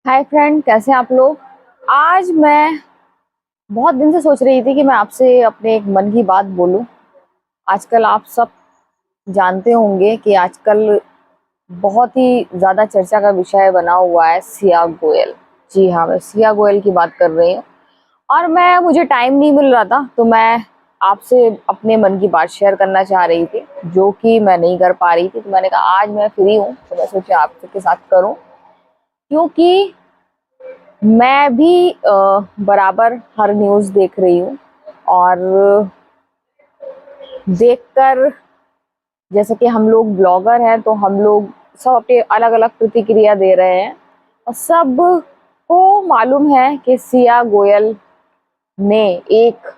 Hi friend, कैसे हैं आप लोग। आज मैं बहुत दिन से सोच रही थी कि मैं आपसे अपने एक मन की बात बोलूं। आजकल आप सब जानते होंगे कि आजकल बहुत ही ज़्यादा चर्चा का विषय बना हुआ है सिया गोयल। जी हाँ, मैं सिया गोयल की बात कर रही हूँ। और मुझे टाइम नहीं मिल रहा था, तो मैं आपसे अपने मन की बात शेयर करना चाह रही थी, जो कि मैं नहीं कर पा रही थी। तो मैंने कहा आज मैं फ्री हूँ, तो मैं सोचा आपके साथ करूँ, क्योंकि मैं भी बराबर हर न्यूज़ देख रही हूँ। और देखकर, जैसे कि हम लोग ब्लॉगर हैं, तो हम लोग सब अपने अलग अलग प्रतिक्रिया दे रहे हैं। और सब को मालूम है कि सिया गोयल ने एक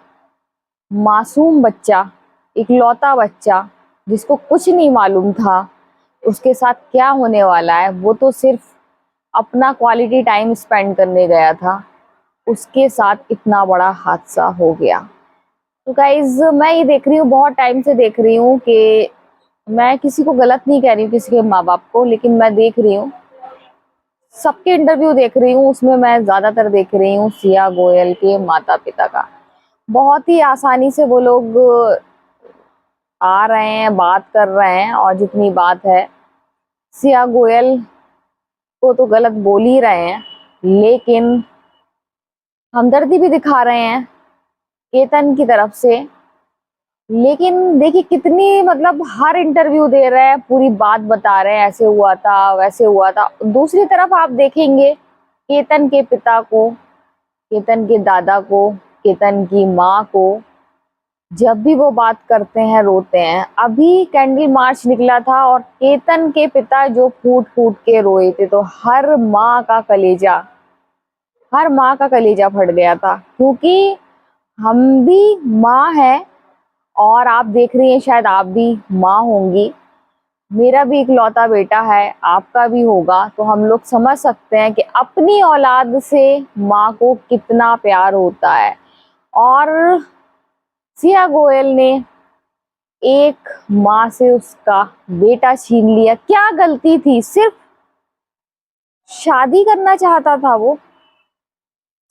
मासूम बच्चा, इकलौता बच्चा, जिसको कुछ नहीं मालूम था उसके साथ क्या होने वाला है, वो तो सिर्फ अपना क्वालिटी टाइम स्पेंड करने गया था, उसके साथ इतना बड़ा हादसा हो गया। तो गाइज, मैं ये देख रही हूँ, बहुत टाइम से देख रही हूँ कि मैं किसी को गलत नहीं कह रही हूँ, किसी के माँ बाप को, लेकिन मैं देख रही हूँ, सबके इंटरव्यू देख रही हूँ, उसमें मैं ज्यादातर देख रही हूँ सिया गोयल के माता पिता का। बहुत ही आसानी से वो लोग आ रहे हैं, बात कर रहे हैं, और जितनी बात है, सिया गोयल को तो गलत बोल ही रहे हैं, लेकिन हमदर्दी भी दिखा रहे हैं केतन की तरफ से। लेकिन देखिए कितनी, मतलब हर इंटरव्यू दे रहे हैं, पूरी बात बता रहे हैं, ऐसे हुआ था वैसे हुआ था। दूसरी तरफ आप देखेंगे केतन के पिता को, केतन के दादा को, केतन की माँ को, जब भी वो बात करते हैं रोते हैं। अभी कैंडल मार्च निकला था और केतन के पिता जो फूट फूट के रोए थे, तो हर माँ का कलेजा फट गया था, क्योंकि हम भी माँ है, और आप देख रही हैं, शायद आप भी माँ होंगी। मेरा भी इकलौता बेटा है, आपका भी होगा, तो हम लोग समझ सकते हैं कि अपनी औलाद से माँ को कितना प्यार होता है। और सिया गोयल ने एक माँ से उसका बेटा छीन लिया। क्या गलती थी? सिर्फ शादी करना चाहता था वो,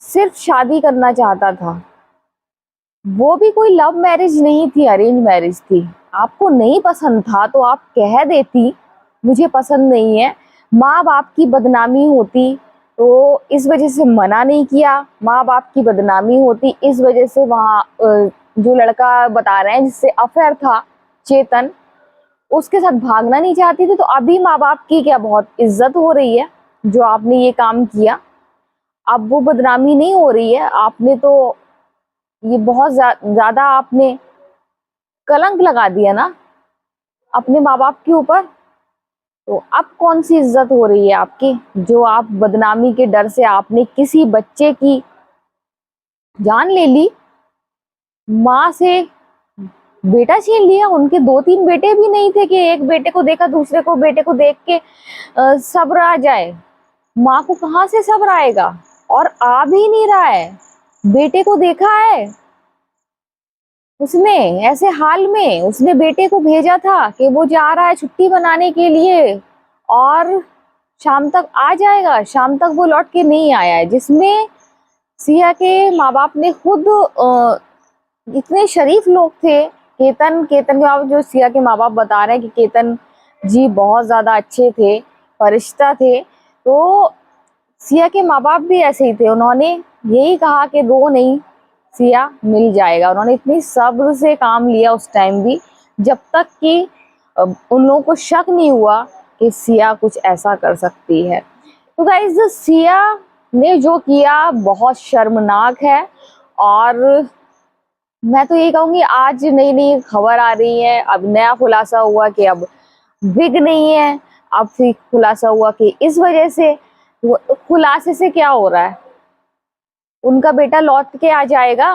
सिर्फ शादी करना चाहता था। वो भी कोई लव मैरिज नहीं थी, अरेंज मैरिज थी। आपको नहीं पसंद था तो आप कह देती मुझे पसंद नहीं है। माँ बाप की बदनामी होती तो इस वजह से मना नहीं किया, माँ बाप की बदनामी होती इस वजह से वहाँ जो लड़का बता रहे हैं जिससे अफेयर था, चेतन, उसके साथ भागना नहीं चाहती थी। तो अभी माँ बाप की क्या बहुत इज्जत हो रही है जो आपने ये काम किया। अब वो बदनामी नहीं हो रही है, आपने तो ये बहुत ज्यादा आपने कलंक लगा दिया ना अपने माँ बाप के ऊपर। तो अब कौन सी इज्जत हो रही है आपकी, जो आप बदनामी के डर से आपने किसी बच्चे की जान ले ली, माँ से बेटा छीन लिया। उनके दो तीन बेटे भी नहीं थे कि एक बेटे को देखा दूसरे को बेटे को देख के सब्र आ जाए। माँ को कहाँ से सब्र आएगा, और आ भी नहीं रहा है। बेटे को देखा है उसने, ऐसे हाल में उसने बेटे को भेजा था कि वो जा रहा है छुट्टी मनाने के लिए और शाम तक आ जाएगा, शाम तक वो लौट के नहीं आया है। जिसमें सिया के माँ बाप ने खुद इतने शरीफ लोग थे, केतन केतन के माँ, जो सिया के माँ बाप बता रहे हैं कि केतन जी बहुत ज्यादा अच्छे थे, फरिश्ता थे। तो सिया के माँ बाप भी ऐसे ही थे, उन्होंने यही कहा कि रो नहीं, सिया मिल जाएगा। उन्होंने इतनी सब्र से काम लिया उस टाइम भी, जब तक कि उन लोगों को शक नहीं हुआ कि सिया कुछ ऐसा कर सकती है। तो गाइज, सिया ने जो किया बहुत शर्मनाक है। और मैं तो ये कहूंगी, आज नई नई खबर आ रही है, अब नया खुलासा हुआ कि अब विग नहीं है। अब फिर खुलासा हुआ कि इस वजह से, खुलासे से क्या हो रहा है, उनका बेटा लौट के आ जाएगा।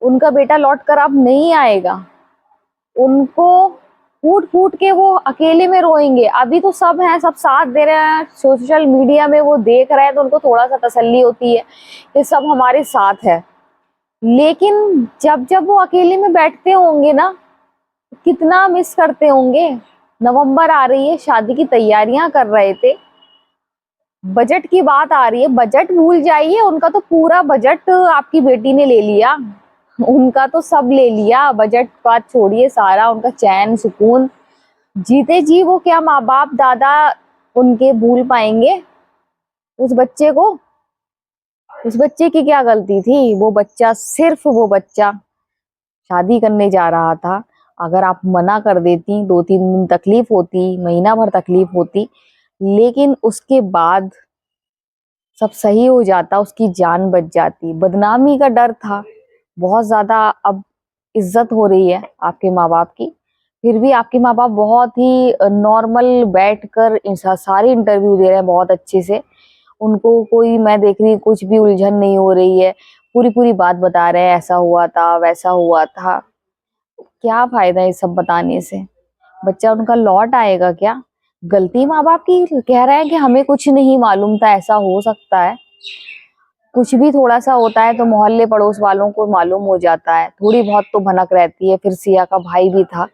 उनका बेटा लौट कर अब नहीं आएगा, उनको फूट फूट के वो अकेले में रोएंगे। अभी तो सब हैं, सब साथ दे रहे हैं, सोशल मीडिया में वो देख रहे हैं, तो उनको थोड़ा सा तसल्ली होती है कि सब हमारे साथ है। लेकिन जब जब वो अकेले में बैठते होंगे ना, कितना मिस करते होंगे। नवंबर आ रही है, शादी की तैयारियां कर रहे थे, बजट की बात आ रही है, बजट भूल जाइए, उनका तो पूरा बजट आपकी बेटी ने ले लिया। उनका तो सब ले लिया, बजट बात छोड़िए, सारा उनका चैन सुकून। जीते जी वो क्या माँ बाप दादा उनके भूल पाएंगे उस बच्चे को? उस बच्चे की क्या गलती थी? वो बच्चा, सिर्फ वो बच्चा शादी करने जा रहा था। अगर आप मना कर देती, 2-3 दिन तकलीफ होती, महीना भर तकलीफ होती, लेकिन उसके बाद सब सही हो जाता, उसकी जान बच जाती। बदनामी का डर था बहुत ज्यादा। अब इज्जत हो रही है आपके माँ बाप की, फिर भी आपके माँ बाप बहुत ही नॉर्मल बैठकर सारी इंटरव्यू दे रहे हैं बहुत अच्छे से। उनको कोई, मैं देख रही, कुछ भी उलझन नहीं हो रही है, पूरी पूरी बात बता रहे हैं, ऐसा हुआ था वैसा हुआ था। क्या फायदा ये सब बताने से? बच्चा उनका लौट आएगा क्या? गलती माँ बाप की? कह रहे हैं कि हमें कुछ नहीं मालूम था। ऐसा हो सकता है? कुछ भी थोड़ा सा होता है तो मोहल्ले पड़ोस वालों को मालूम हो जाता है, थोड़ी बहुत तो भनक रहती है। फिर सिया का भाई भी था,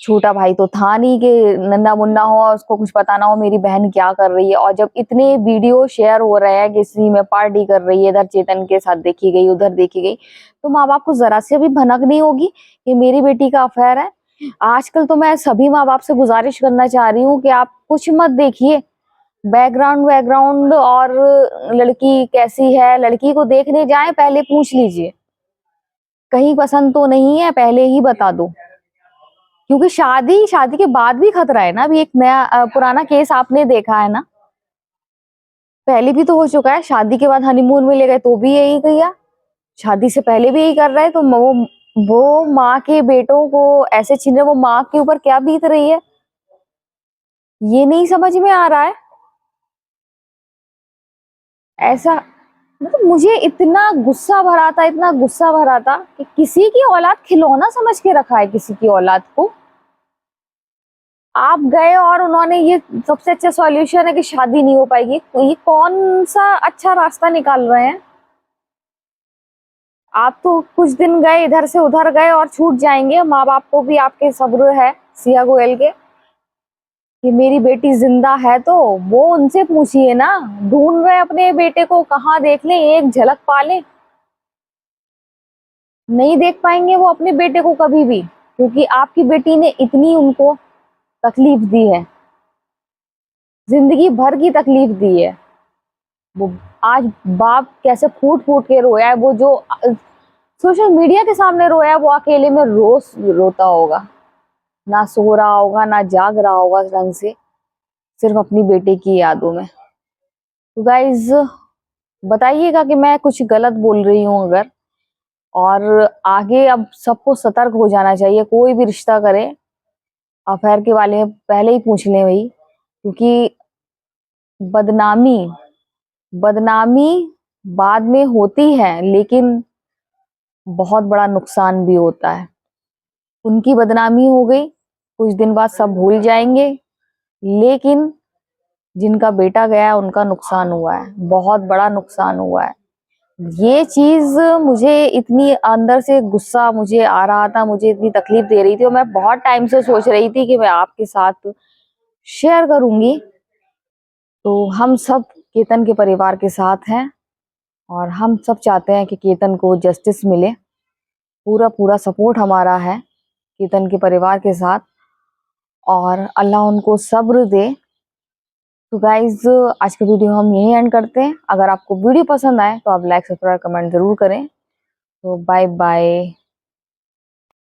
छोटा भाई तो था नहीं कि नन्ना मुन्ना हो और उसको कुछ पता ना हो मेरी बहन क्या कर रही है। और जब इतने वीडियो शेयर हो रहे हैं, किसी में पार्टी कर रही है, इधर चेतन के साथ देखी गई, उधर देखी गई, तो माँ बाप को जरा से भी भनक नहीं होगी कि मेरी बेटी का अफेयर है? आजकल तो मैं सभी माँ बाप से गुजारिश करना चाह रही हूँ कि आप कुछ मत देखिए, बैकग्राउंड बैकग्राउंड और लड़की कैसी है, लड़की को देखने जाए पहले पूछ लीजिए, कहीं पसंद तो नहीं है, पहले ही बता दो। क्योंकि शादी शादी के बाद भी खतरा है ना। अभी एक नया पुराना केस आपने देखा है ना, पहले भी तो हो चुका है। शादी के बाद हनीमून में ले गए तो भी यही किया, शादी से पहले भी यही कर रहा है। तो वो माँ के बेटों को ऐसे छीन रहे, वो माँ के ऊपर क्या बीत रही है, ये नहीं समझ में आ रहा है। ऐसा, मतलब मुझे इतना गुस्सा भरा था, इतना गुस्सा भरा था कि किसी की औलाद खिलौना समझ के रखा है, किसी की औलाद को। आप गए और उन्होंने ये सबसे अच्छा सॉल्यूशन है कि शादी नहीं हो पाएगी, तो ये कौन सा अच्छा रास्ता निकाल रहे हैं? आप तो कुछ दिन गए, इधर से उधर गए और छूट जाएंगे। माँ बाप को भी आपके सब्र है सिया गोयल के कि मेरी बेटी जिंदा है, तो वो उनसे पूछिए ना। ढूंढ रहे अपने बेटे को, कहाँ देख लें, एक झलक पा लें। नहीं देख पाएंगे वो अपने बेटे को कभी भी, क्योंकि आपकी बेटी ने इतनी उनको तकलीफ दी है, जिंदगी भर की तकलीफ दी है। वो आज बाप कैसे फूट फूट के रोया है, वो जो सोशल मीडिया के सामने रोया है, वो अकेले में रोज रोता होगा, ना सो रहा होगा, ना जाग रहा होगा ढंग से, सिर्फ अपनी बेटे की यादों में। तो गाइज, बताइएगा कि मैं कुछ गलत बोल रही हूँ अगर। और आगे अब सबको सतर्क हो जाना चाहिए, कोई भी रिश्ता करे अफेयर के बारे में पहले ही पूछ लें भाई। क्योंकि बदनामी बदनामी बाद में होती है, लेकिन बहुत बड़ा नुकसान भी होता है। उनकी बदनामी हो गई, कुछ दिन बाद सब भूल जाएंगे, लेकिन जिनका बेटा गया उनका नुकसान हुआ है, बहुत बड़ा नुकसान हुआ है। ये चीज मुझे इतनी अंदर से गुस्सा मुझे आ रहा था, मुझे इतनी तकलीफ दे रही थी, और मैं बहुत टाइम से सोच रही थी कि मैं आपके साथ शेयर करूंगी। तो हम सब केतन के परिवार के साथ हैं, और हम सब चाहते हैं कि केतन को जस्टिस मिले। पूरा पूरा सपोर्ट हमारा है केतन के परिवार के साथ, और अल्लाह उनको सब्र दे। तो गाइज, आज का वीडियो हम यहीं एंड करते हैं। अगर आपको वीडियो पसंद आए तो आप लाइक सब्सक्राइब कमेंट जरूर करें। तो बाय बाय।